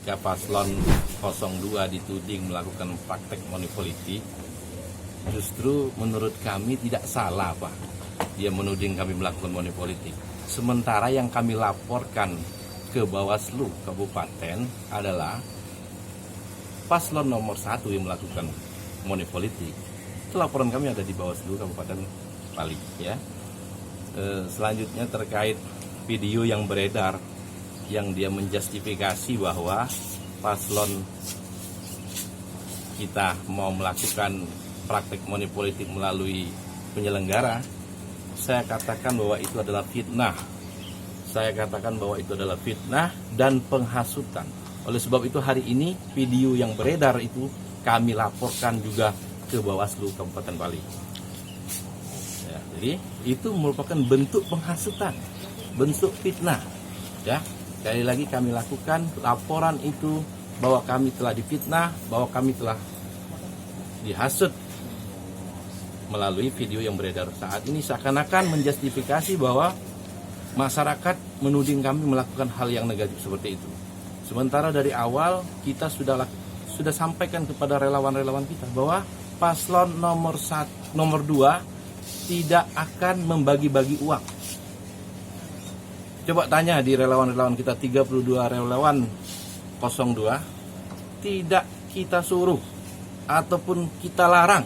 ketika paslon 02 dituding melakukan praktek money politik, justru menurut kami tidak salah Pak. Dia menuding kami melakukan money politik. Sementara yang kami laporkan ke Bawaslu Kabupaten adalah paslon nomor 1 yang melakukan money politik. Itu laporan kami ada di Bawaslu Kabupaten Pali ya. Selanjutnya terkait video yang beredar yang dia menjustifikasi bahwa paslon kita mau melakukan praktek money politik melalui penyelenggara, saya katakan bahwa itu adalah fitnah. Saya katakan bahwa itu adalah fitnah dan penghasutan. Oleh sebab itu hari ini video yang beredar itu kami laporkan juga ke Bawaslu Kabupaten Pali. Ya, jadi itu merupakan bentuk penghasutan, bentuk fitnah. Ya, sekali lagi kami lakukan laporan itu bahwa kami telah difitnah, bahwa kami telah dihasut melalui video yang beredar saat ini seakan-akan menjustifikasi bahwa masyarakat menuding kami melakukan hal yang negatif seperti itu. Sementara dari awal kita sudah sampaikan kepada relawan-relawan kita bahwa paslon nomor 2 tidak akan membagi-bagi uang. Coba tanya di relawan-relawan kita 32 relawan 02, tidak kita suruh ataupun kita larang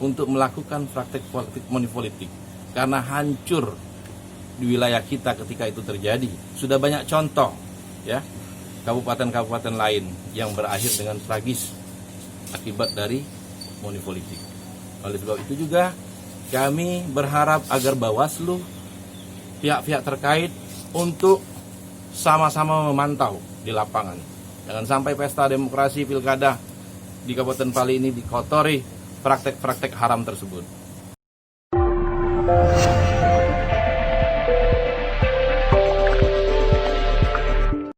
untuk melakukan praktek money politik karena hancur di wilayah kita ketika itu terjadi. Sudah banyak contoh ya, kabupaten-kabupaten lain yang berakhir dengan tragis akibat dari money politik. Oleh sebab itu juga kami berharap agar Bawaslu, pihak-pihak terkait untuk sama-sama memantau di lapangan. Jangan sampai pesta demokrasi pilkada di Kabupaten Pali ini dikotori praktek-praktek haram tersebut.